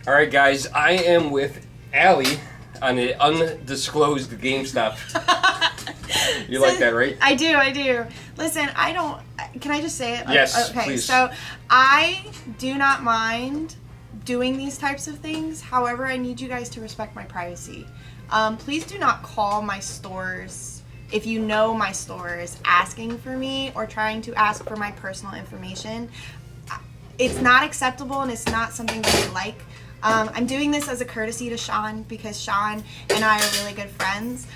All right, guys, I am with Allie on an undisclosed GameStop. You like that, right? I do. Listen, I don't... Can I just say it? Yes, okay, please. So I do not mind doing these types of things. However, I need you guys to respect my privacy. Please do not call my stores if you know my stores asking for me or trying to ask for my personal information. It's not acceptable and it's not something that I like. I'm doing this as a courtesy to Sean because Sean and I are really good friends.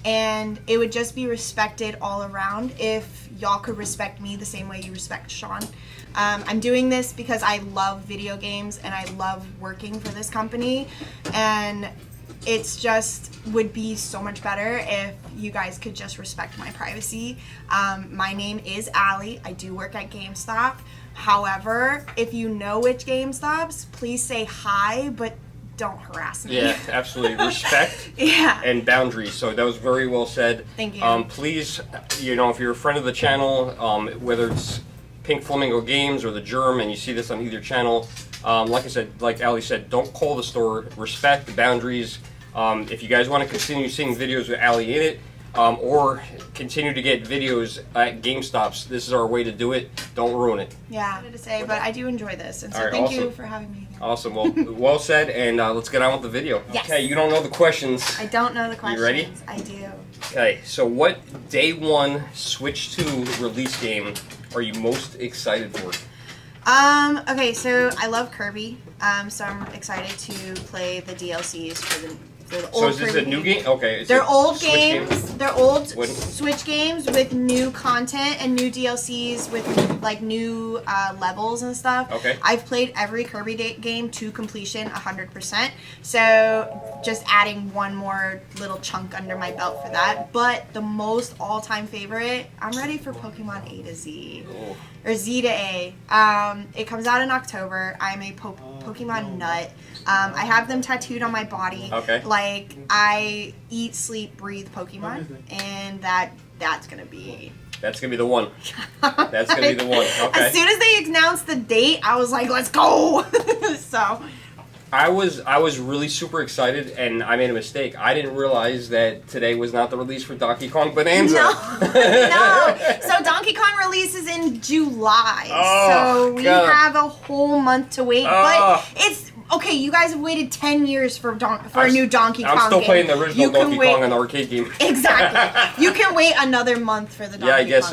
And it would just be respected all around if y'all could respect me the same way you respect Sean. I'm doing this because I love video games and I love working for this company, and it's just would be so much better if you guys could just respect my privacy. My name is Allie. I do work at GameStop. However, if you know which GameStops, please say hi, but don't harass me. Yeah, absolutely. Respect and boundaries. So that was very well said. Thank you. Please, if you're a friend of the channel, whether it's Pink Flamingo Games or The Germ, and you see this on either channel, like I said, like Ali said, don't call the store. Respect the boundaries. If you guys want to continue seeing videos with Ali in it, or continue to get videos at GameStops, this is our way to do it. Don't ruin it. Yeah, I had to say, but I do enjoy this, and so right, thank awesome. you for having me again. Awesome. Well said, and let's get on with the video. Yes. Okay, you don't know the questions. I don't know the questions. You ready? I do. Okay, so what day one Switch 2 release game are you most excited for? Okay, so I love Kirby, so I'm excited to play the DLCs for the old So is this Kirby a new game? Okay. They're old Switch games. game? They're old What? Switch games with new content and new DLCs with like new levels and stuff. Okay. I've played every Kirby game to completion 100%. So just adding one more little chunk under my belt for that. But the most all-time favorite, I'm ready for Pokemon A to Z. Oh. Or Z to A. It comes out in October. I'm a Pokemon nut. I have them tattooed on my body. Okay. Like, I eat, sleep, breathe Pokemon, and that's gonna be... That's gonna be the one. That's gonna be the one. Okay. As soon as they announced the date, I was like, let's go! So... I was really super excited, and I made a mistake. I didn't realize that today was not the release for Donkey Kong Bonanza. No. So Donkey Kong releases in July. Oh, so we God. have a whole month to wait. Oh. But it's okay. You guys have waited 10 years for a new Donkey Kong. I'm still game. playing the original You can Donkey wait- Kong on the arcade game. Exactly. You can wait another month for the Donkey Yeah, I guess Kong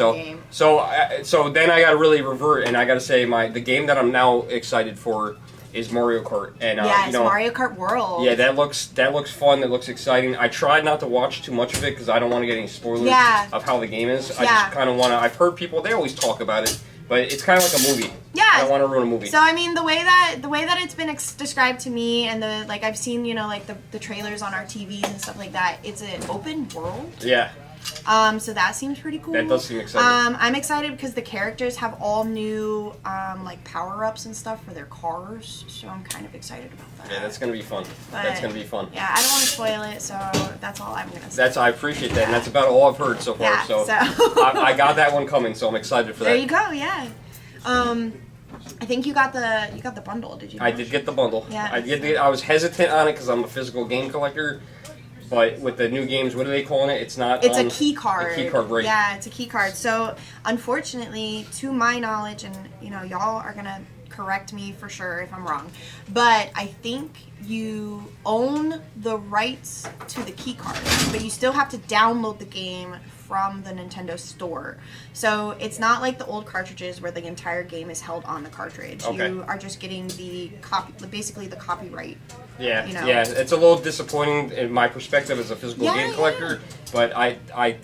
so. game. So then I got to really revert, and I got to say the game that I'm now excited for is Mario Kart, and Yes, Mario Kart World. Yeah, that looks fun. That looks exciting. I tried not to watch too much of it because I don't want to get any spoilers of how the game is. I just kind of want to. I've heard people they always talk about it, but it's kind of like a movie. Yeah. I don't want to ruin a movie. So I mean, the way that it's been described to me, and I've seen the trailers on our TVs and stuff like that. It's an open world. Yeah. So that seems pretty cool. That does seem exciting. I'm excited because the characters have all new power-ups and stuff for their cars, so I'm kind of excited about that. Yeah, that's gonna be fun. That's gonna be fun. Yeah, I don't want to spoil it, so that's all I'm gonna say. I appreciate that, and that's about all I've heard so far. Yeah, so so. I got that one coming, so I'm excited for that. There you go. Yeah. I think you got the bundle. Did you? I did get the bundle. Yeah. I was hesitant on it because I'm a physical game collector. But with the new games, what are they calling it? It's not. It's a key card. A key card, right? Yeah, it's a key card. So, unfortunately, to my knowledge, and y'all are gonna correct me for sure if I'm wrong, but I think you own the rights to the key card, but you still have to download the game from the Nintendo store. So it's not like the old cartridges where the entire game is held on the cartridge. Okay. You are just getting basically the copyright. Yeah, You know. yeah, it's a little disappointing in my perspective as a physical game collector. But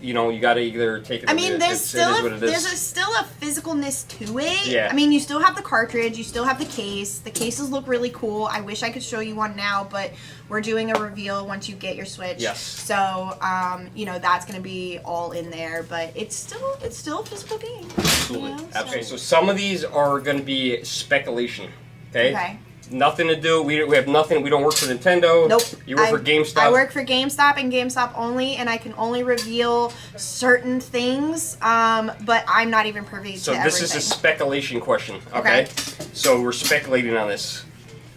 you got to either take it. I mean, there's still it is what it is. still a physicalness to it. Yeah. I mean, you still have the cartridge, you still have the case. The cases look really cool. I wish I could show you one now, but we're doing a reveal once you get your Switch. Yes. So, that's gonna be all in there, but it's still a physical game. Absolutely. You know, Okay, so some of these are going to be speculation. Okay. Nothing to do. We have nothing. We don't work for Nintendo. Nope. You work for GameStop. I work for GameStop and GameStop only, and I can only reveal certain things, but I'm not even privy to everything. So this is a speculation question, okay? So we're speculating on this.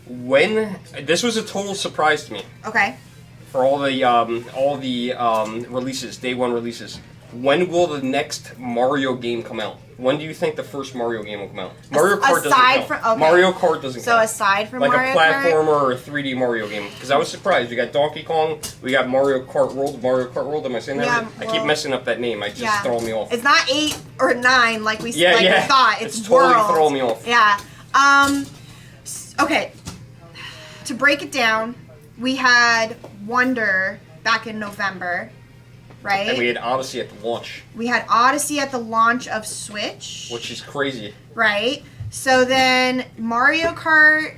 when this was a total surprise to me Okay. for all the releases, day one releases. When will the next Mario game come out? When do you think the first Mario game will come out? Mario Kart doesn't count. Okay. Mario Kart doesn't So count. aside from Like Mario a Kart, platformer or a 3D Mario game. Because I was surprised. We got Donkey Kong, we got Mario Kart World. Mario Kart World, am I saying that Yeah, right? I keep World. messing up that name. I just throwing me off. It's not 8 or 9 like we Yeah, we thought. It's totally World. throwing me off. Yeah. Okay. To break it down, we had Wonder back in November, right? And we had Odyssey at the launch, We had Odyssey at the launch of Switch. which is crazy. Right? So then Mario Kart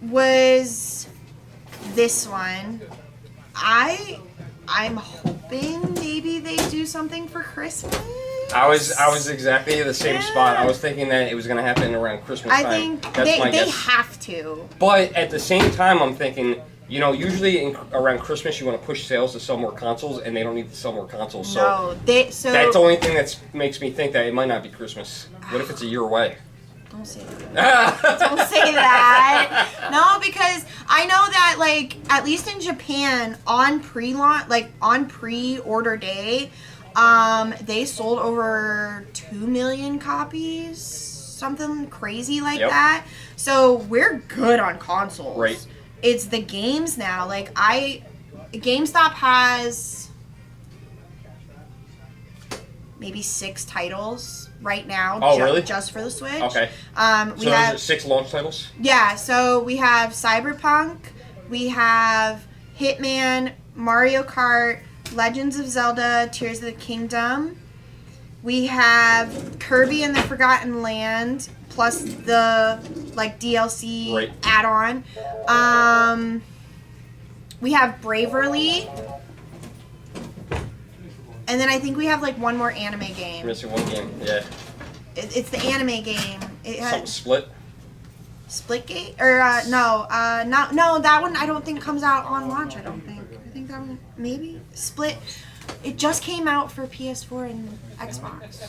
was this one. I'm hoping maybe they do something for Christmas. I was exactly in the same spot. I was thinking that it was going to happen around Christmas I time. think That's my they guess. have to. But at the same time, I'm thinking, you know, usually around Christmas you want to push sales to sell more consoles, and they don't need to sell more consoles. So No, that's the only thing that makes me think that it might not be Christmas. What if it's a year away? Don't say that. Don't say that. No, because I know that, like, at least in Japan, on pre-launch, like on pre-order day, they sold over 2 million copies, something crazy like that. So we're good on consoles. Right. It's the games now. Like, GameStop has maybe 6 titles right now. Oh, really? Just for the Switch. Okay. We So have there's 6 launch titles? yeah, so we have Cyberpunk, we have Hitman, Mario Kart, Legends of Zelda, Tears of the Kingdom. We have Kirby and the Forgotten Land, plus the like DLC add-on. We have Bravely. And then I think we have like one more anime game. Missing one game, yeah. It's the anime game. It Something has Split? Splitgate? Or no, that one I don't think comes out on launch, I don't think. I think that one maybe? Split. It just came out for PS4 and Xbox.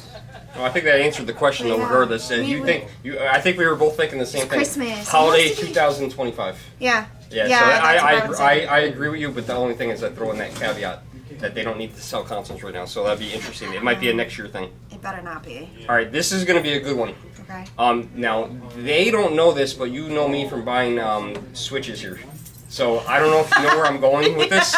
Well, I think that answered the question though, Yeah. regardless. I think we were both thinking the same thing. Christmas. Holiday It has to be- 2025. Yeah. Yeah, Yeah, so that's what I was saying. I agree with you, but the only thing is I throw in that caveat that they don't need to sell consoles right now, so that'd be interesting. It might be a next year thing. It better not be. All right, this is going to be a good one. Okay. Now they don't know this, but you know me from buying Switches here, so I don't know if you know where I'm going with this.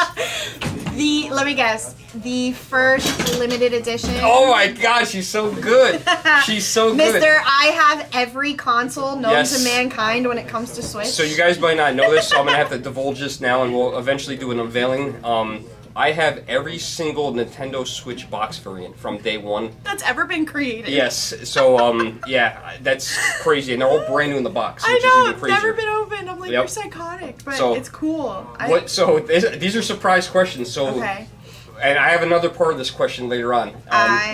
Let me guess. The first limited edition. Oh my gosh, she's so good. She's so good. Mister, I have every console known Yes. to mankind when it comes to Switch. So you guys might not know this, so I'm gonna have to divulge this now, and we'll eventually do an unveiling. I have every single Nintendo Switch box variant from day one. That's ever been created. Yes. So yeah, that's crazy, and they're all brand new in the box, which I is know, even it's crazier. never been opened. I'm like, Yep. you're psychotic, but So, it's cool. So these are surprise questions. So, Okay. and I have another part of this question later on.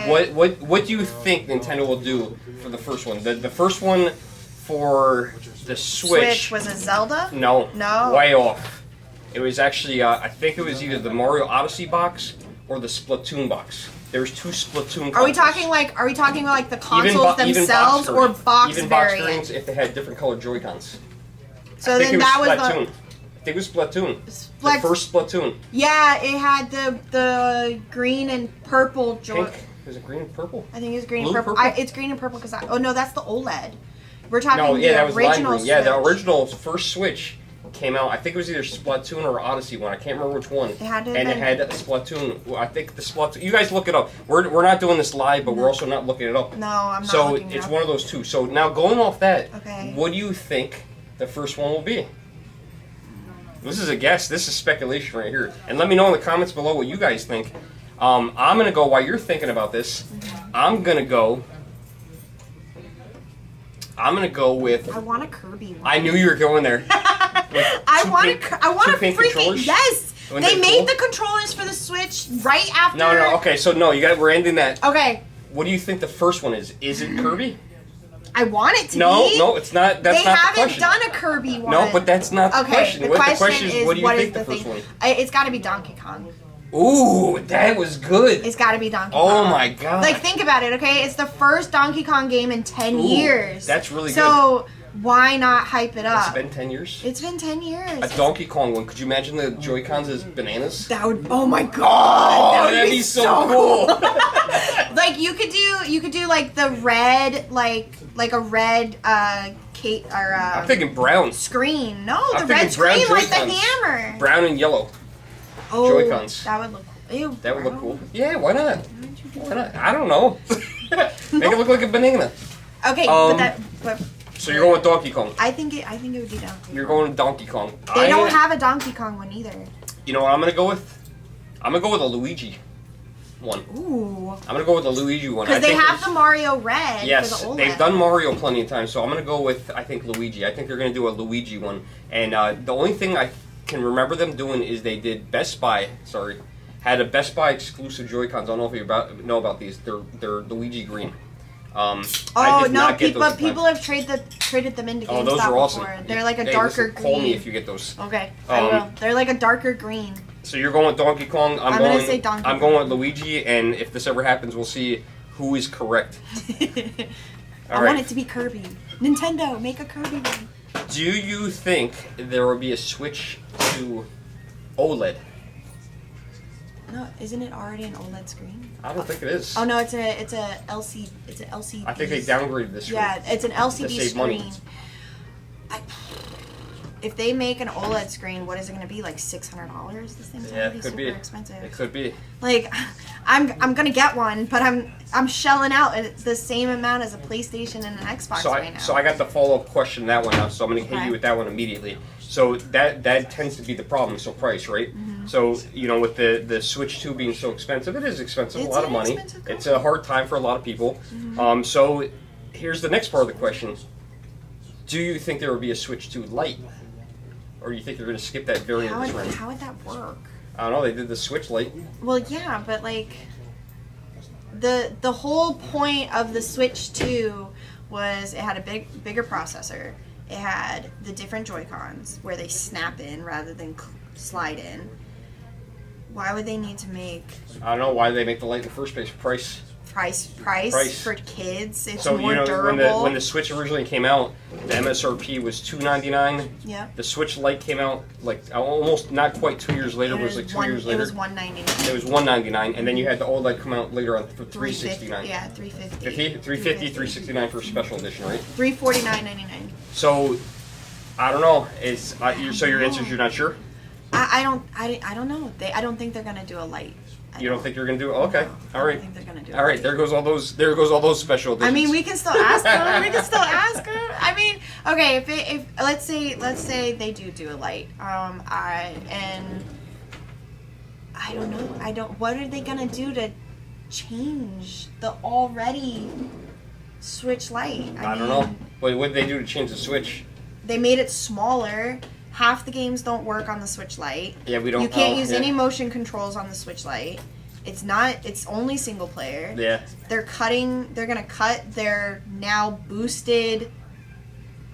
What do you think Nintendo will do for the first one? The first one for the Switch Was it Zelda? No. No. Way off. It was actually, I think it was either the Mario Odyssey box or the Splatoon box. There's 2 Splatoon consoles. Are we talking like the consoles Even themselves or box even box variants? variants if they had different colored Joy-Cons. So I think then it that was was Splatoon. I think it was Splatoon. Splat- The first Splatoon. Yeah, it had the green and purple joy. Pink. Was it green and purple? I think it's green Blue, and purple. purple? It's green and purple because oh no, that's the OLED. We're talking No, yeah, the that was lime original green. Yeah, the Switch. original first Switch came out. I think it was either Splatoon or Odyssey one. I can't remember which one. It had to have and it been- had Splatoon. Well, I think the Splatoon. You guys look it up. We're not doing this live, but we're also not looking it up. No, I'm not So looking it it's up. one of those two. So now going off that, Okay. what do you think the first one will be? This is a guess. This is speculation right here. And let me know in the comments below what you guys think. I'm gonna go while you're thinking about this. I'm gonna go with. I want a Kirby one. I knew you were going there. I want a two pink freaking controllers? yes. Wouldn't They that made cool? the controllers for the Switch right after. No. Okay, so no, we're ending that. Okay, What do you think the first one is? Is it Kirby? I want it to No, be. no, it's not. That's They not the haven't question. done a Kirby one. No, but that's not the okay, question. The What question, the question is, what do you think the first thing? one? It's got to be Donkey Kong. Ooh, that was good. It's got to be Donkey Oh Kong. my god. Like, think about it, okay? It's the first Donkey Kong game in 10 Ooh, years. that's really So, Why not hype it up? It's been 10 years. It's been 10 years. A Donkey Kong one. Could you imagine the Joy-Cons as bananas? That would. Oh my god. Oh, that'd be so cool. Like you could do like the red, like a red Kate or I'm thinking brown. screen. No, I'm the red thinking brown screen like the Joy-Cons. hammer. Brown and yellow. Oh, Joy-Cons. that would look. Ew, That would look brown. cool. Yeah, why not? Why not? I don't know. Make it look like a banana. Okay, but So you're going with Donkey Kong. I think it would be Donkey Kong. You're going with Donkey Kong. They don't have a Donkey Kong one either. You know what I'm gonna go with? I'm gonna go with a Luigi one. Ooh. I'm gonna go with the Luigi one. Because they have the Mario Red Yes, for the OLED. they've done Mario plenty of times, so I'm gonna go with I think Luigi. I think they're gonna do a Luigi one. And the only thing I can remember them doing is they did Best Buy. Sorry, had a Best Buy exclusive Joy-Cons. I don't know if you know about these. They're Luigi green. I Oh did no! not get those People have traded them into GameStop Oh, those are awesome. before. They're like a Hey, darker listen, green. Call me if you get those. Okay, I will. They're like a darker green. So you're going with Donkey Kong. I'm gonna say Donkey I'm Kong. going with Luigi, and if this ever happens, we'll see who is correct. I want it to be Kirby. Nintendo, make a Kirby one. Do you think there will be a switch to OLED? No, isn't it already an OLED screen? I don't think it is. Oh no, it's a LCD. It's an LCD. I think they downgraded this screen. Yeah, it's an LCD to save screen. money. If they make an OLED screen, what is it going to be, like $600? This thing's Yeah, going to be it could super be. expensive. It could be. Like, I'm gonna get one, but I'm shelling out the same amount as a PlayStation and an Xbox right now. So I got the follow-up question to that one now, so I'm going to hit Okay. you with that one immediately. So that tends to be the problem, so price, right? Mm-hmm. So, you know, with the Switch 2 being so expensive, it is expensive, It's a lot of an money. expensive It's a hard time for a lot of people. Mm-hmm. So here's the next part of the question. Do you think there will be a Switch 2 Lite? Or do you think they're going to skip that variant this round? How would that work? I don't know, they did the Switch Lite. Well, yeah, but like the whole point of the Switch 2 was it had a bigger processor. It had the different Joy-Cons where they snap in rather than slide in. Why would they need to make I don't know why they make the Lite in the first place. Price. price for kids? It's So more you know durable. when the Switch originally came out, the MSRP was $299. Yeah. The Switch Lite came out like almost not quite 2 years later. It was like 2 years later. It was $199. It was $199, and then you had the OLED come out later on for $369. Yeah, $350. 350, $369 for a special edition, right? $349.99. So I don't know. So your answer is you're not sure. I don't know. I don't think they're gonna do a light. You don't think you're gonna do it? Okay, all right. I don't think they're gonna do. All right, there goes all those special editions. I mean, we can still ask them. I mean, okay, if let's say they do a light. I don't know. What are they gonna do to change the already Switch Lite? I don't know. What did they do to change the Switch? They made it smaller. Half the games don't work on the Switch Lite. Yeah, we don't. You can't use any motion controls on the Switch Lite. It's only single player. Yeah. They're gonna cut their now boosted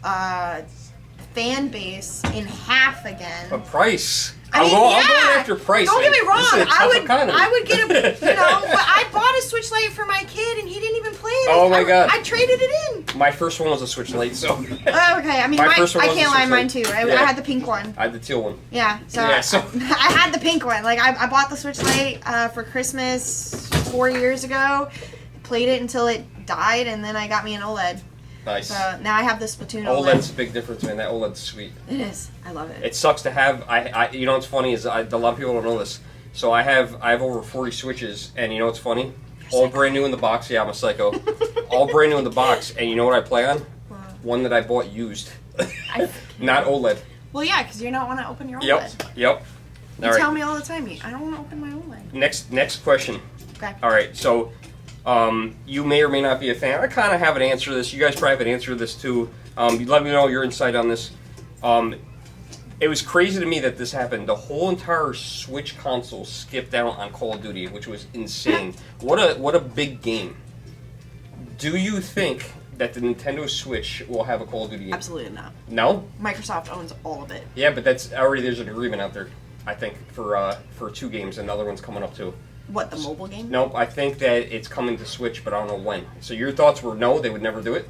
fan base in half again. But price. I mean, I'm going after price. Don't get me wrong. This is a tough economy. I would get but I bought a Switch Lite for my kid and he didn't even play it. Oh my God. I traded it in. My first one was a Switch Lite, so. Okay, I mean, My first one I was a can't lie, Switch mine Lite. too. Yeah. I had the pink one. I had the teal one. Yeah, so, I had the pink one. Like, I bought the Switch Lite for Christmas 4 years ago, played it until it died, and then I got me an OLED. Nice. So now I have the Splatoon OLED's a big difference, man. That OLED's sweet. It is. I love it. It sucks to have. You know what's funny is a lot of people don't know this. So I have over 40 Switches, and you know what's funny? All brand new in the box. Yeah, I'm a psycho. All brand new in the box, and you know what I play on? One that I bought used, not OLED. Well, yeah, because you don't want to open your OLED. Yep. You tell me all the time, I don't want to open my OLED. Next question. Okay. All right, so you may or may not be a fan. I kind of have an answer to this. You guys probably have an answer to this too. Let me know your insight on this. It was crazy to me that this happened. The whole entire Switch console skipped out on Call of Duty, which was insane. What a big game. Do you think that the Nintendo Switch will have a Call of Duty game? Absolutely not. No? Microsoft owns all of it. Yeah, but that's already there's an agreement out there, I think, for 2 games, and another one's coming up too. What, the mobile game? Nope, I think that it's coming to Switch, but I don't know when. So your thoughts were no, they would never do it?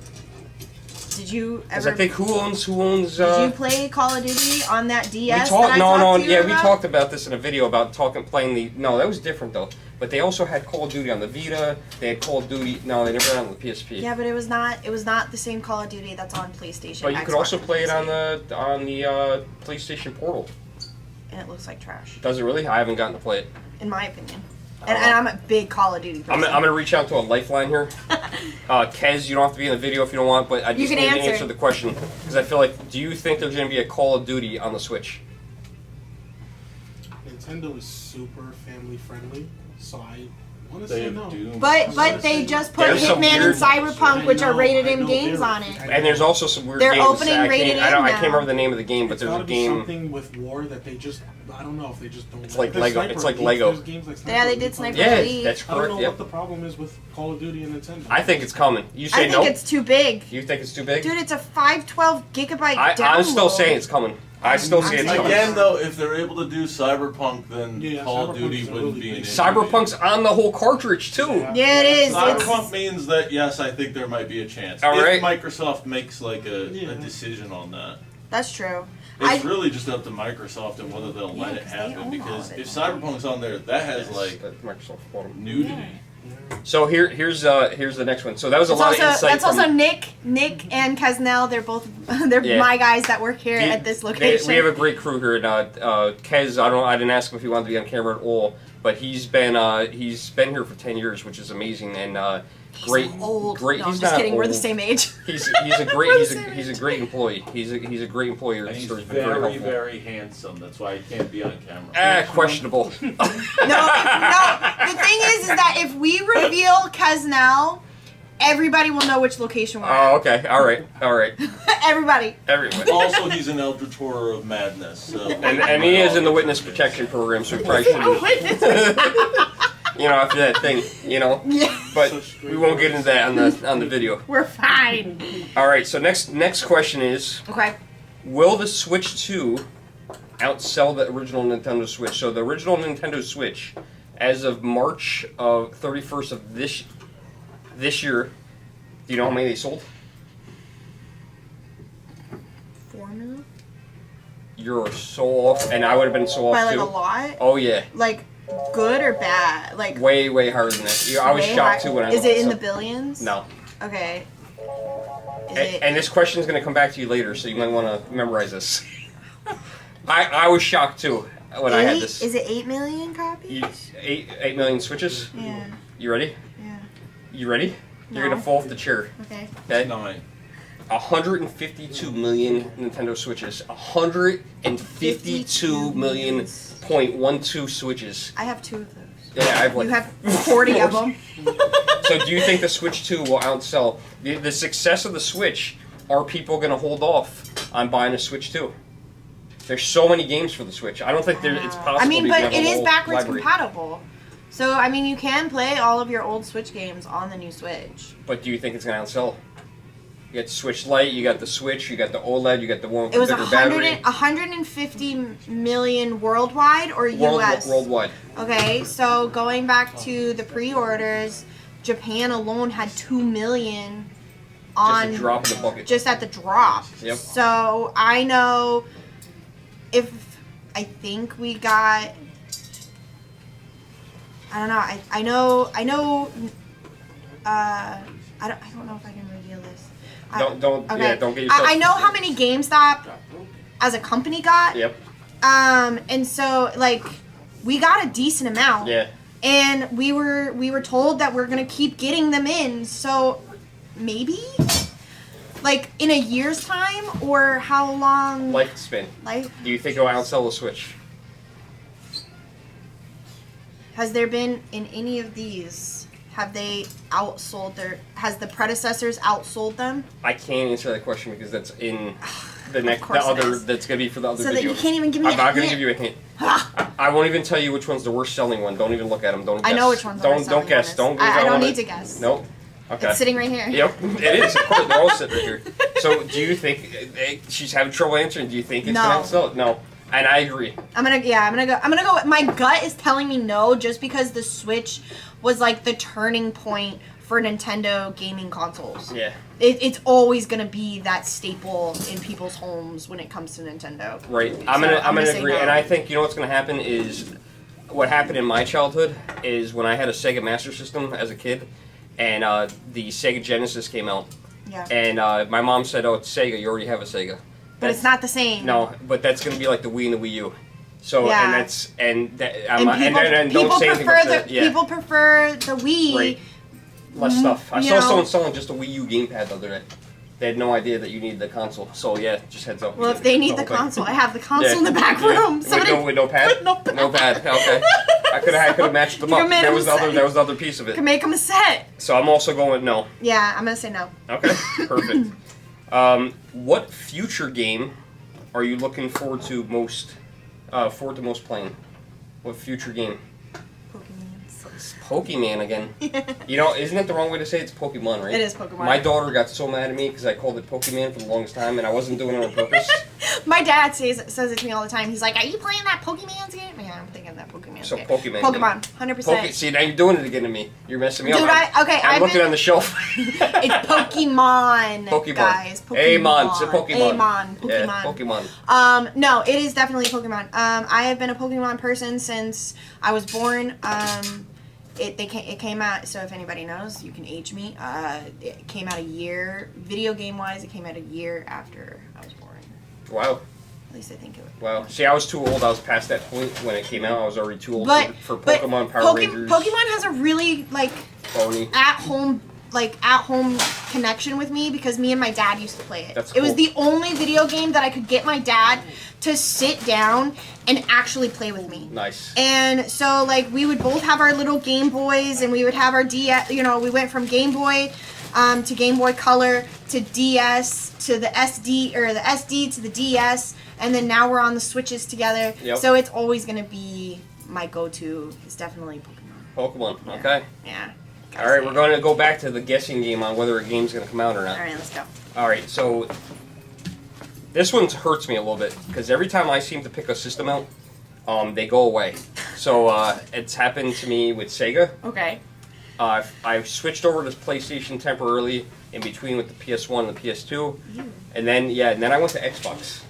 Did you Because I ever? think who owns? Did you play Call of Duty on that DS? We talked. that I No, talked to you yeah, we about? talked about this in a video about playing the. No, that was different though. But they also had Call of Duty on the Vita. They had Call of Duty. No, they never had it on the PSP. Yeah, but it was not. It was not the same Call of Duty that's on PlayStation. But you could Xbox, also and play it PC. on the PlayStation Portal. And it looks like trash, Does it really? I haven't gotten to play it. in my opinion. And I'm a big Call of Duty person. I'm gonna reach out to a lifeline here. Kez, you don't have to be in the video if you don't want, but I You just can need to answer. answer the question because I feel like, do you think there's gonna be a Call of Duty on the Switch? Nintendo is super family friendly, so I want to They say have no. Doom. But they just put There's some Hitman and weird- Cyberpunk, which are rated I M know games they're- on it. And there's also some weird They're games. opening rated I M can't now. remember the name of the game, but It's there's gotta a be game. something with war that they just. I don't know if they just don't. It's like There's Lego. Sniper It's like Elite, Lego. there's games like Yeah, Sniper they Elite did on Sniper there. Yeah, Elite. that's I don't correct. know Yep. what the problem is with Call of Duty and Nintendo. I think it's coming. You I say think no? it's too big. You think it's too big? Dude, it's a 512 gigabyte download. I'm still saying it's coming. I still see I'm it's saying coming. Again, though, if they're able to do Cyberpunk, then Yeah, Call of Cyberpunk Duty is a wouldn't really be an big- issue. Cyberpunk's on the whole cartridge too. Yeah. Yeah, it is. Cyberpunk means that yes, I think there might be a chance. All right. If Microsoft makes like a Yeah. decision on that. That's true. It's really just up to Microsoft and whether they'll let it 'cause they happen. own all Because of it. if Cyberpunk's on there, that has like That's Microsoft bought 'em. nudity. So here's the next one. So that was a That's lot also, of insight that's from. also Nick and Kaznel. They're both they're Yeah. my guys that work here at this location. We have a great crew here. Kez, I didn't ask him if he wanted to be on camera at all, but he's been here for 10 years, which is amazing and great. He's old. Great. No, He's I'm just not kidding. We're the old. same age. He's a great he's a great employee. He's a great employee. And His he's story's been very very, helpful. very handsome. That's why he can't be on camera. Questionable. No. The thing is that if we reveal Kaznel, everybody will know which location we're Oh, at. okay. All right. Everybody. Everybody. Also, he's an Eldritch Horror of Madness. So And he is in the witness protection program, so we probably shouldn't. After that thing, Yeah. But we won't get into that on the video. We're fine. All right. So next question is: Okay. will the Switch 2 outsell the original Nintendo Switch? So the original Nintendo Switch, as of March of 31st of this year, do you know how many they sold? 4 million? You're so off, and I would have been so off By like too. a lot? Oh yeah, Like good or bad? Like way higher than that. I was way shocked high- too when I Is it in so- the billions? No. Okay. Is And, it and this question is going to come back to you later, so you might want to memorize this. I was shocked too when I had eight? this. Is it 8 million copies? 8 million Switches. Yeah. You ready? Yeah. You ready? You're No. gonna fall off the chair. Okay. Okay. 9. 152 million Nintendo Switches. 152 million .12 Switches. I have 2 of those. Yeah, I have like. You have 40 of them. So do you think the Switch 2 will outsell the success of the Switch? Are people going to hold off on buying a Switch 2? There's so many games for the Switch. I don't think it's possible. I mean, to but even have it a is whole backwards library. compatible. So, I mean, you can play all of your old Switch games on the new Switch. But do you think it's going to outsell? You got the Switch Lite, you got the Switch, you got the OLED, you got the one with It was the bigger battery. 150 million worldwide or US? Worldwide. Okay, so going back to the pre-orders, Japan alone had 2 million on Just a drop in the bucket. just at the drop. Yep. So I know I think we got. I don't know. I know. I don't know if I can reveal this. Don't get yourself. I know how many GameStop as a company got. Yep. And so like we got a decent amount. Yeah. And we were told that we're gonna keep getting them in. So maybe like in a year's time or how long? Lifespan. Do you think it'll outsell the Switch? Has there been in any of these? Have they outsold has the predecessors outsold them? I can't answer that question because that's in the next, course it is. that's gonna be for the other So video. that you can't even give me I'm not gonna hint. give you a hint. I won't even tell you which one's the worst selling one. Don't even look at them. Don't guess. I know which one's the worst Don't selling guess. one is. Don't. I don't wanna- need to guess. Nope. Okay. It's sitting right here. Yep, it is. Of course, they're all sitting right here. So, do you think she's having trouble answering? Do you think it's No. gonna outsell it? No. And I agree. I'm gonna go. My gut is telling me no, just because the Switch was like the turning point for Nintendo gaming consoles. Yeah. It's always gonna be that staple in people's homes when it comes to Nintendo. Right. So I'm gonna say agree, no. and I think you know what's gonna happen is what happened in my childhood is when I had a Sega Master System as a kid, and the Sega Genesis came out, Yeah. and my mom said, "Oh, it's Sega. You already have a Sega." But it's not the same. No, but that's gonna be like the Wii and the Wii U. So Yeah. and that's and that, And people, don't say anything prefer about the that. Yeah. people prefer the Wii. Right. Less stuff. I you saw know. someone selling just a Wii U gamepad the other day. They had no idea that you needed the console. So yeah, just heads up. Well, if they need the whole thing. console, I have the console Yeah. in the back Yeah. room. Somebody With no pad. with no pad. No pad. Okay. I could have matched them You up. can make That was the them other. set. That was the other piece of it. can make them a set. So I'm also going no. Yeah, I'm gonna say no. Okay. Perfect. What future game are you looking forward to most? Most playing? What future game? It's Pokemon again. You know, isn't that the wrong way to say it? It's Pokemon, right? It is Pokemon. My daughter got so mad at me because I called it Pokemon for the longest time, and I wasn't doing it on purpose. My dad says it to me all the time. He's like, "Are you playing that Pokemon game?" Yeah, I'm thinking that Pokemon So game. Pokemon. Pokemon, 100%. See, now you're doing it again to me. You're messing me Dude, up. I'm I'm looking been- on the shelf. It's Pokemon, Pokemon. guys. Pokemon. Amon, it's a Pokemon. Amon, Pokemon. Yeah, Pokemon. No, it is definitely Pokemon. I have been a Pokemon person since I was born. It came out, so if anybody knows, you can age me. It came out a year, video game wise, it came out a year after I was born. Wow. At least I think it was. Wow. See, I was too old. I was past that point when it came out. I was already too old But for Pokemon, Power Rangers. Pokemon has a really Phony. at home connection with me because me and my dad used to play it. That's It was cool. the only video game that I could get my dad to sit down and actually play with me. Nice. And so we would both have our little Game Boys and we would have our DS, we went from Game Boy to Game Boy Color to DS to the SD or the SD to the DS, and then now we're on the Switches together. Yep. So it's always going to be my go-to is definitely Pokemon. Pokemon. Okay. Yeah. All right, we're going to go back to the guessing game on whether a game's going to come out or not. All right, let's go. All right, so this one hurts me a little bit because every time I seem to pick a system out, they go away. So it's happened to me with Sega. Okay. I switched over to PlayStation temporarily in between with the PS1 and the PS2, and then I went to Xbox.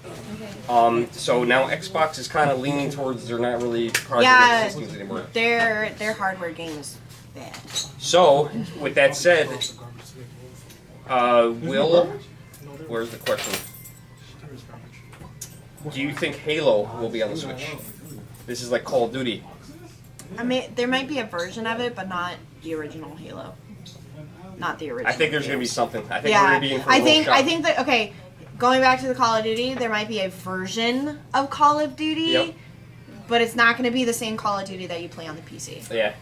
Okay. So now Xbox is kind of leaning towards they're not really project Yeah, systems anymore. their hardware game is bad. So with that said, where's the question? Do you think Halo will be on the Switch? This is like Call of Duty. I mean, there might be a version of it, but not the original Halo. Not the original. I think there's going to be something. I think Yeah, we're going to be in for a I little think shock. I think that okay. Going back to the Call of Duty, there might be a version of Call of Duty, Yep. but it's not going to be the same Call of Duty that you play on the PC. Yeah.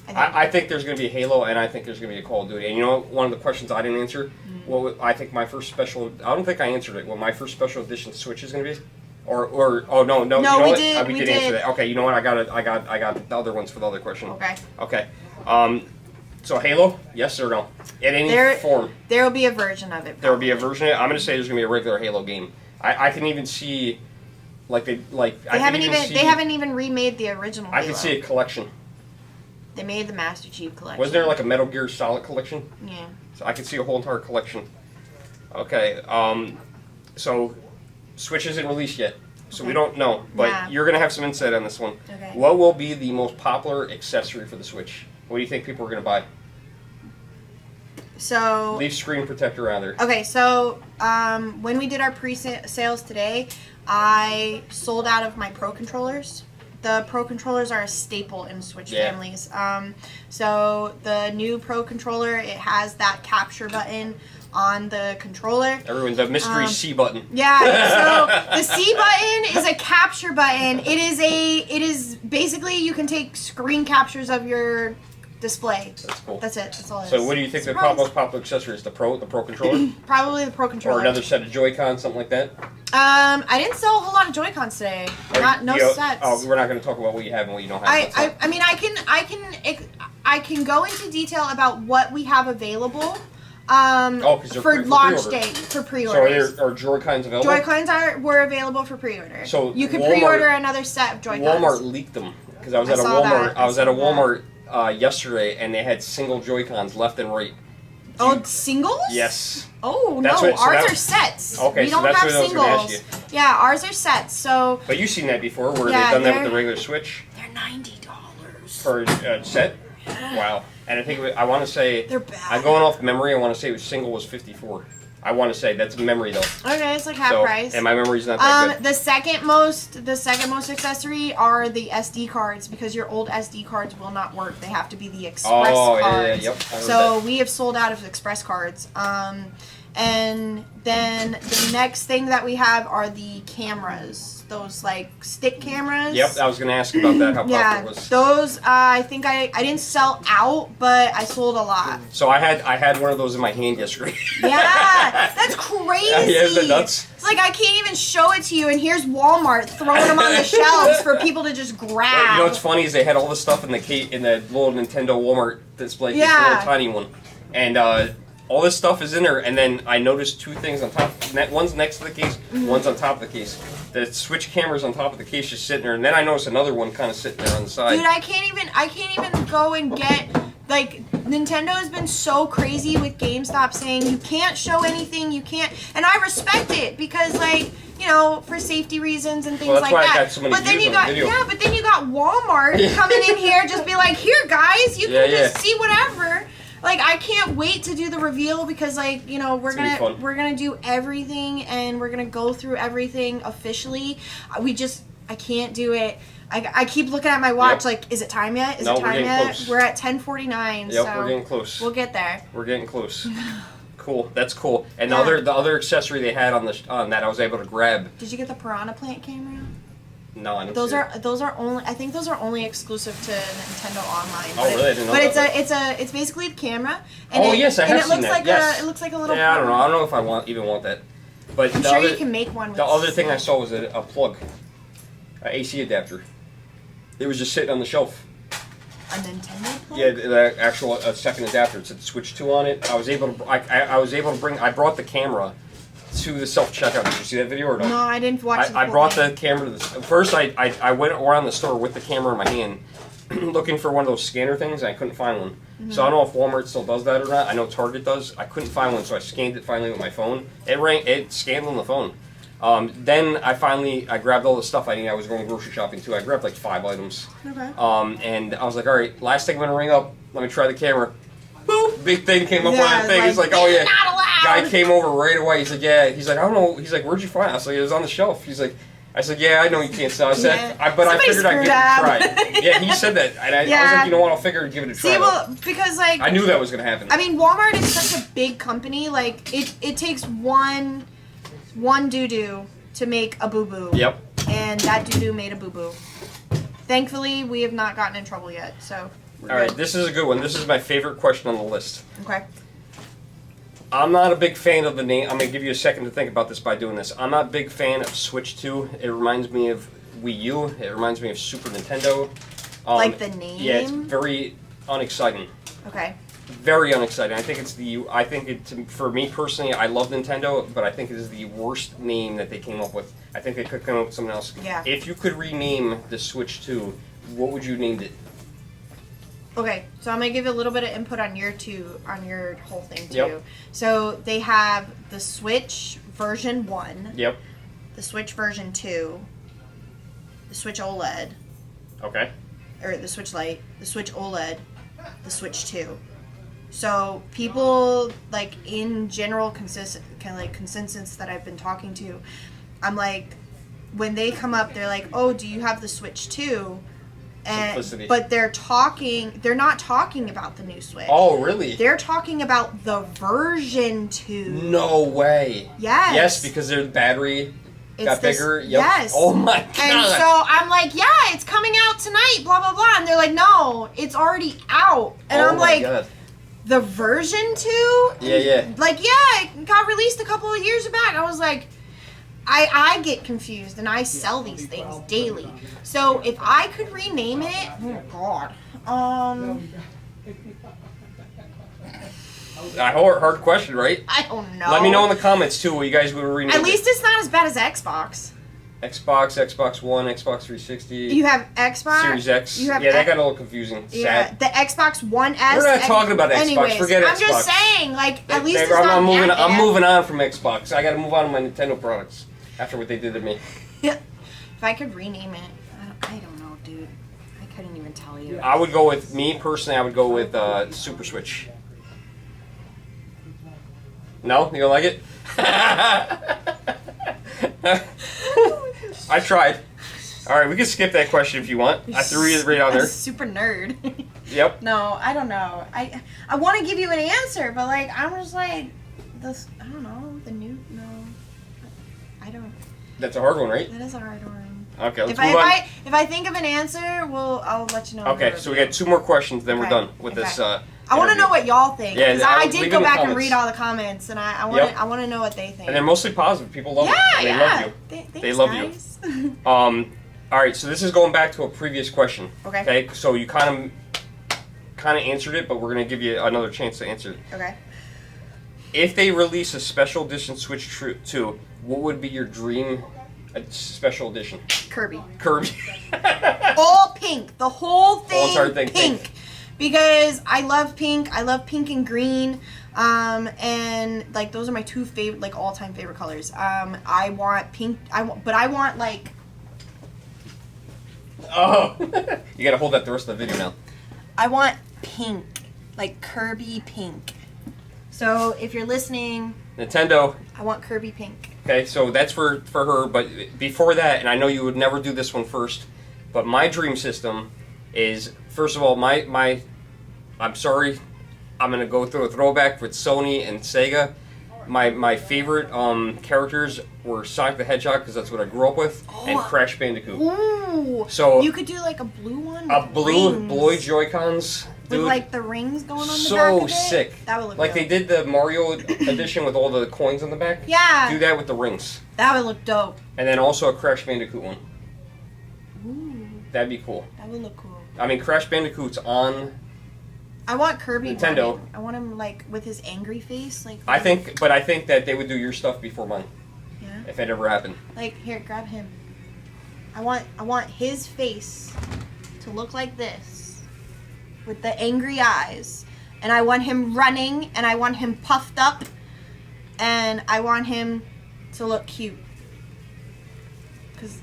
I think. I think there's going to be Halo, and I think there's going to be a Call of Duty. And you know, one of the questions I didn't answer. Well, I think my first special. I don't think I answered it. What my first special edition Switch is going to be, or oh no. No, you know we what? did- We we did answer did. that. Okay, you know what? I got the other ones for the other question. Okay. Okay. So Halo, yes or no? In any There- form, There will be a version of it. there will be a probably. version of it. I'm going to say there's going to be a regular Halo game. I can even see, They haven't even remade the original. I Halo. can see a collection. They made the Master Chief collection. Wasn't there like a Metal Gear Solid collection? Yeah. So I can see a whole entire collection. Okay, so Switch isn't released yet, so we Okay. don't know. But Yeah. you're gonna have some insight on this one. Okay. What will be the most popular accessory for the Switch? What do you think people are gonna buy? So. Leave screen protector out there. Okay, so when we did our pre-sales today, I sold out of my Pro controllers. The Pro controllers are a staple in Switch Yeah. families. So the new Pro controller, it has that capture button on the controller. Everyone, the mystery C button. Yeah, so the C button is a capture button. It is basically you can take screen captures of your display. That's cool. That's it. That's all it is. So what do you think the Surprise. most popular accessory is? The Pro controller, Probably the Pro controller. or another set of Joy-Cons, something like that? I didn't sell a whole lot of Joy-Cons today. No sets. Oh, we're not going to talk about what you have and what you don't have. That's all. I mean, I can go into detail about what we have available. 'Cause they're For for launch pre-order. day for So pre-orders. are Joy-Cons available? Joy-Cons were available for pre-order. So you could Walmart- pre-order another set of Joy-Cons. Walmart leaked them because I was I at a saw Walmart. that. I was at a I saw Walmart yesterday, and they had single Joy-Cons left and right. Oh, singles? Yes. Oh, That's no, what- so ours that- are sets. Okay, we so don't that's have what I was gonna singles. ask Yeah, ours are sets. So But you've seen that before, where Yeah, they've done that they're- with the regular Switch they're $90. for a set. Wow. And I think I want to say, They're bad. I'm going off memory. I want to say it was single was 54. I want to say that's memory though. Okay, it's like half So, price. and my memory's not that good. The second most accessory are the SD cards, because your old SD cards will not work. They have to be the express Oh, cards. yeah, yep. I heard So that. we have sold out of express cards. And then the next thing that we have are the cameras. Those like stick cameras. Yep, I was going to ask about that. How popular Yeah, it was. those I think I didn't sell out, but I sold a lot. So I had one of those in my hand yesterday. Yeah, that's crazy. Yeah, isn't that nuts? It's like I can't even show it to you, and here's Walmart throwing them on the shelves for people to just grab. You know what's funny is they had all the stuff in the little Nintendo Walmart display, this Yeah. little tiny one, and all this stuff is in there. And then I noticed two things on top. One's next to the case, one's on top of the case. The Switch camera's on top of the case, just sitting there, and then I noticed another one kind of sitting there on the side. Dude, I can't even go and get, like, Nintendo has been so crazy with GameStop saying you can't show anything, you can't, and I respect it because, like, you know, for safety reasons and things Well, that's like why I that. got so many But then views you on got the video. but then you got Walmart coming in here just be like, here guys, you Yeah, can just yeah. see whatever. Like, I can't wait to do the reveal because, like, you know, It's gonna be fun. we're gonna do everything and we're gonna go through everything officially. I can't do it. I keep looking at my watch, Yep. like, is it time yet? Is No, it we're time getting yet? close. We're at 10:49, Yep, so we're getting close. we'll get there. We're getting close. Cool, that's cool. And Yeah. the other accessory they had on that I was able to grab. Did you get the Piranha Plant camera? No, I didn't Those see it. are only, I think those are only exclusive to Nintendo Online. Oh, really? I didn't know But about it's basically the camera. Oh, yes, I have seen looks that, like yes. it looks like a little. Yeah, I don't know. I don't know if I even want that. But I'm the sure other, you can make one. With the other thing I saw was a plug, an AC adapter. It was just sitting on the shelf. a Nintendo plug? Yeah, the actual second adapter. It said Switch 2 on it. I was able to. I was able to bring. I brought the camera to the self checkout. Did you see that video or no? No, I didn't watch. I brought the camera to the. First, I went around the store with the camera in my hand, looking for one of those scanner things. And I couldn't find one. So I don't know if Walmart still does that or not. I know Target does. I couldn't find one, so I scanned it finally with my phone. It scanned on the phone. Then I grabbed all the stuff I needed. I was going grocery shopping too. I grabbed like 5 items. Okay. And I was like, all right, last thing I'm gonna ring up. Let me try the camera. Boop! Big thing came up Yeah, on the thing. He's like, like, oh "You're yeah. not allowed." Guy came over right away. He's like, yeah. He's like, I don't know. He's like, where'd you find it? I was like, it was on the shelf. He's like, I said, yeah, I know you can't sell. I said, Yeah. but I Somebody figured I'd give it a screwed try. Yeah, he said that, and I was Yeah. like, you know what? I'll figure give it a try. See, though. well, because like I knew that was gonna happen. I mean, Walmart is such a big company. Like it takes one doo doo to make a boo boo. Yep. And that doo doo made a boo boo. Thankfully, we have not gotten in trouble yet. So. We're All right, good. this is a good one. This is my favorite question on the list. Okay. I'm not a big fan of the name. I'm going to give you a second to think about this by doing this. I'm not a big fan of Switch 2. It reminds me of Wii U. It reminds me of Super Nintendo. Like the name? Yeah, it's very unexciting. Okay. Very unexciting. For me personally, I love Nintendo, but I think it is the worst name that they came up with. I think they could come up with something else. Yeah. If you could rename the Switch 2, what would you name it? Okay, so I'm gonna give you a little bit of input on your whole thing too. Yep. So they have the Switch version 1, Yep. the Switch version 2, the Switch OLED, Okay. or the Switch Lite, the Switch OLED, the Switch 2. So people like in general consensus that I've been talking to, I'm like, when they come up, they're like, oh, do you have the Switch 2? Simplicity. But they're not talking about the new Switch. Oh, really? They're talking about the version 2. No way. Yes. Yes, because their battery got this- bigger. Yep. Yes. Oh my god. And so I'm like, yeah, it's coming out tonight, blah, blah, blah. And they're like, no, it's already out. And oh I'm my like, god. the version 2? Yeah, yeah. Like, yeah, it got released a couple of years back. I was like, I get confused, and I sell these things daily. So if I could rename it, oh god, Hard question, right? I don't know. Let me know in the comments too what you guys would rename At least it's not as bad as Xbox. Xbox, Xbox One, Xbox 360. You have Xbox. Series X. You have yeah, that got a little confusing. Yeah, Sad. the Xbox One S. We're not talking about Xbox. Anyways, Forget I'm Xbox. just saying, like, at least it's I'm, not I'm moving. that I'm bad. moving on from Xbox. I got to move on to my Nintendo products after what they did to me. If I could rename it, I don't know, dude. I couldn't even tell you. I would go with me personally. I would go with Super Switch. No, you don't like it? I tried. All right, we can skip that question if you want. I threw it right on there. Super nerd. Yep. No, I don't know. I want to give you an answer, but like I'm just like this. I don't know. The new no. I don't. That's a hard one, right? That is a hard one. Okay, let's If move on. I think of an answer, I'll let you know. Okay, so we got 2 more questions, then we're Okay, done with this. I want to interview. know what y'all think. Yeah, Because I'll I leave did in go the back and comments. read all the comments, and I want Yep. I want to know what they think. And they're mostly positive. People love yeah, it. They yeah. love you. Thanks, They love you. guys. All right, so this is going back to a previous question. Okay. Okay, so you kind of answered it, but we're gonna give you another chance to answer it. Okay. If they release a special edition Switch 2, what would be your dream special edition? Kirby. Kirby. All pink. The whole thing, entire thing pink. Because I love pink. I love pink and green. And like those are my 2 favorite, like all-time favorite colors. I want pink. But I want like. Oh, you gotta hold that the rest of the video now. I want pink, like Kirby pink. So if you're listening, Nintendo. I want Kirby pink. Okay, so that's for her. But before that, and I know you would never do this one first, but my dream system is, first of all, my I'm sorry, I'm gonna go through a throwback with Sony and Sega. My favorite characters were Sonic the Hedgehog because that's what I grew up with, and Crash Bandicoot. Ooh. So you could do like a blue one. a with blue rings. Joy-Cons, With dude. like the rings going on the So back of it. sick. That would look like dope. they did the Mario edition with all the coins on the back. Yeah. Do that with the rings, That would look dope. and then also a Crash Bandicoot one. Ooh. That'd be cool. That would look cool. I mean, Crash Bandicoot's on I want Kirby. Nintendo. running. I want him like with his angry face, like. I think that they would do your stuff before mine, Yeah. if it ever happened. Like here, grab him. I want his face to look like this, with the angry eyes, and I want him running, and I want him puffed up, and I want him to look cute. Cause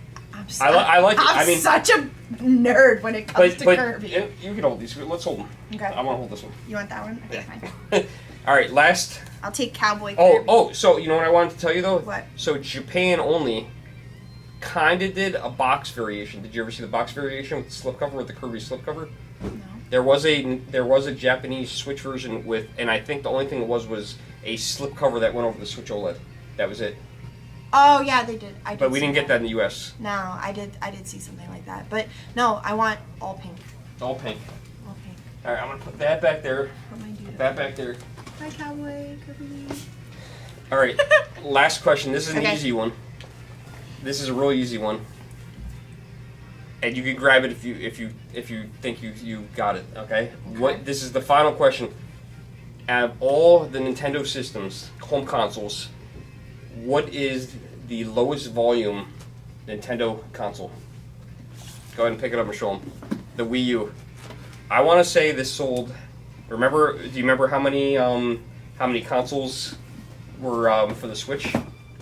I like it. I'm I mean, such a nerd when it comes to Kirby. You can hold these. Let's hold them. Okay. I want to hold this one. You want that one? Okay, Yeah. fine. All right, last. I'll take Cowboy Kirby. So you know what I wanted to tell you though? What? So Japan only kind of did a box variation. Did you ever see the box variation with the slipcover, with the Kirby slipcover? No. There was a Japanese Switch version with, and I think the only thing it was a slipcover that went over the Switch OLED. That was it. Oh yeah, they did. I did. But we see didn't get that in the U.S. No, I did see something like that. But no, I want all pink. All pink. All pink. All right, I'm gonna put that back there. Put my dude. That back there. Hi, Cowboy Kirby. All right, last question. This is an Okay. easy one. This is a real easy one, and you can grab it if you think you got it. Okay. What? This is the final question. Out of all the Nintendo systems, home consoles, what is the lowest volume Nintendo console? Go ahead and pick it up and show them. The Wii U. I want to say this sold. Do you remember how many consoles were for the Switch?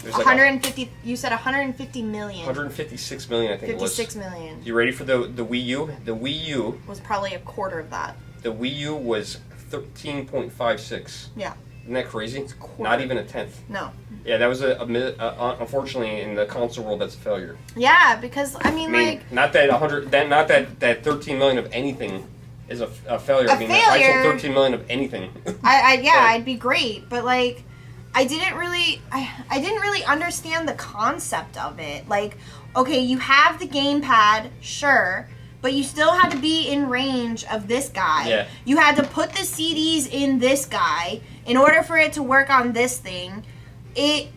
There's like 150. You said 150 million. 156 million, I think it was. 56 million You ready for the Wii U? The Wii U. was probably a quarter of that. The Wii U was 13.56. Yeah. Isn't that crazy? quarter. Not even a tenth. No. Yeah, that was unfortunately in the console world that's a failure. Yeah, because I mean, I mean, like not that 100, not that 13 million of anything is a failure. A I mean, if I failure. sold 13 million of anything. yeah, But- I'd be great, but like I didn't really understand the concept of it. Like, okay, you have the gamepad, sure, but you still had to be in range of this guy. Yeah. You had to put the CDs in this guy in order for it to work on this thing. And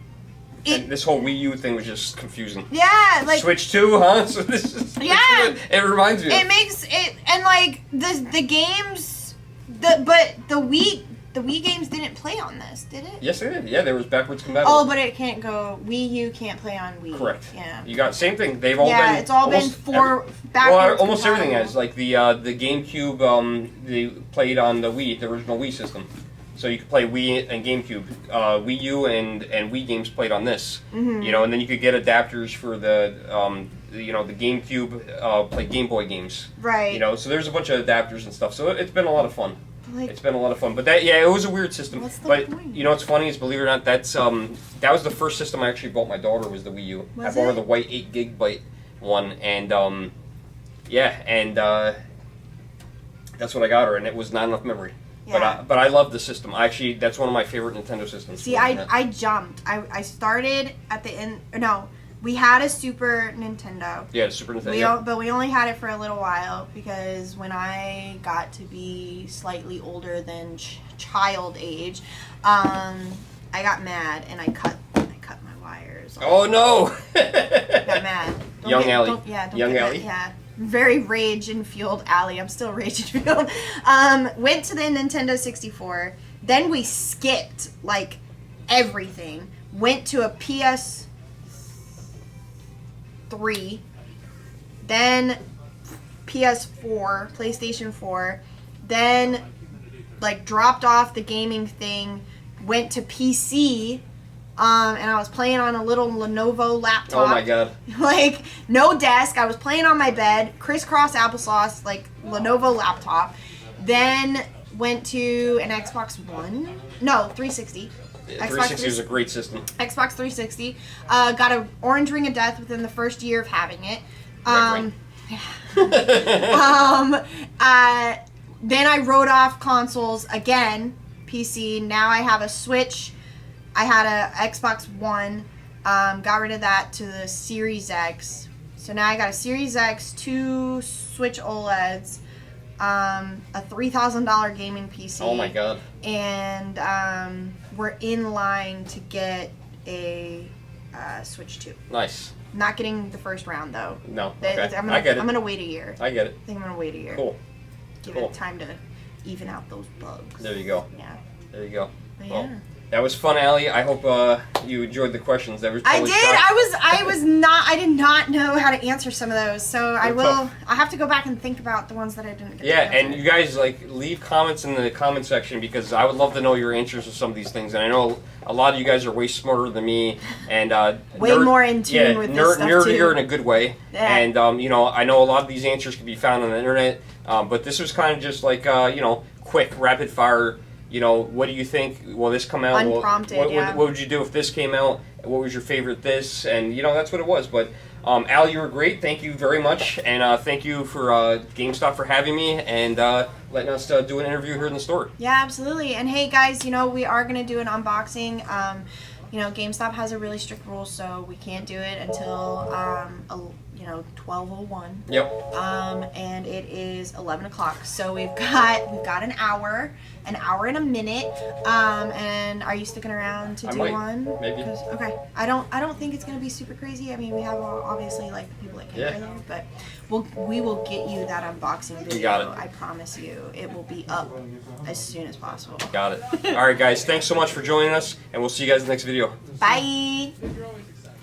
this whole Wii U thing was just confusing. Yeah, like Switch 2, huh? So this is Yeah. It reminds me. it makes it, and like the games, but the Wii the Wii games didn't play on this, did it? Yes, they did. Yeah, there was backwards compatible. Oh, but it can't go. Wii U can't play on Wii. Correct. Yeah. You got same thing. They've all been. Yeah, it's all been almost backwards. Well, almost everything compatible. has. Like the GameCube, they played on the Wii, the original Wii system. So you could play Wii and GameCube, Wii U and Wii games played on this. Mm-hmm. You know, and then you could get adapters for the GameCube, play Game Boy games. Right. You know, so there's a bunch of adapters and stuff. So it's been a lot of fun. Like, It's been a lot of fun. But it was a weird system. What's the but point? you know what's funny is, believe it or not, that was the first system I actually bought my daughter, was the Wii U. Was I bought her it? the white 8 gigabyte one, and that's what I got her, and it was not enough memory. Yeah. But I love the system. Actually, that's one of my favorite Nintendo systems. See, I jumped. I started at the end. No, we had a Super Nintendo. Yeah, the Super Nintendo. But we only had it for a little while because when I got to be slightly older than child age, I got mad and I cut my wires off. Oh no! Got mad. Young Allie. Don't Young get Allie. mad. Yeah. Very rage and fueled Allie. I'm still rage and fueled. Went to the Nintendo 64. Then we skipped like everything. Went to a PS3. Then PS4, PlayStation 4. Then like dropped off the gaming thing. Went to PC. And I was playing on a little Lenovo laptop. Oh my god. Like, no desk. I was playing on my bed. Crisscross applesauce, like, Lenovo laptop. Then went to an Xbox One. No, 360. Yeah, 360 was a great system. Xbox 360. Got an orange ring of death within the first year of having it. Then I wrote off consoles again. PC. Now I have a Switch. I had a Xbox One, got rid of that to the Series X. So now I got a Series X, 2 Switch OLEDs, a $3,000 gaming PC. Oh my god. And we're in line to get a Switch 2. Nice. Not getting the first round though. No. I Okay. get it. I'm gonna wait a year. I get it. I think I'm gonna wait a year. Cool. Give Cool. it time to even out those bugs. There you go. Yeah. There you go. But Well, yeah. that was fun, Allie. I hope you enjoyed the questions. That was I totally did. shocked. I did not know how to answer some of those. So I They're will. tough. I have to go back and think about the ones that I didn't get. Yeah, to answer. and you guys leave comments in the comment section, because I would love to know your answers to some of these things. And I know a lot of you guys are way smarter than me, and way more in tune with this stuff nerdier too. in a good way. Yeah. And I know a lot of these answers can be found on the internet, but this was kind of just like quick, rapid fire. What do you think? Will this come out? Unprompted, what yeah. would you do if this came out? What was your favorite this? And that's what it was. But Al, you were great. Thank you very much, and thank you for GameStop for having me and letting us do an interview here in the store. Yeah, absolutely. And hey, guys, we are gonna do an unboxing. GameStop has a really strict rule, so we can't do it until 12:01. Yep. And it is 11 o'clock. So we've got an hour and a minute. And are you sticking around to I do might, one? maybe. Okay. I don't think it's gonna be super crazy. I mean, we have obviously like the people that came Yeah. earlier, but we will get you that unboxing video. You got it. I promise you, it will be up as soon as possible. Got it. All right, guys. Thanks so much for joining us, and we'll see you guys in the next video. Bye.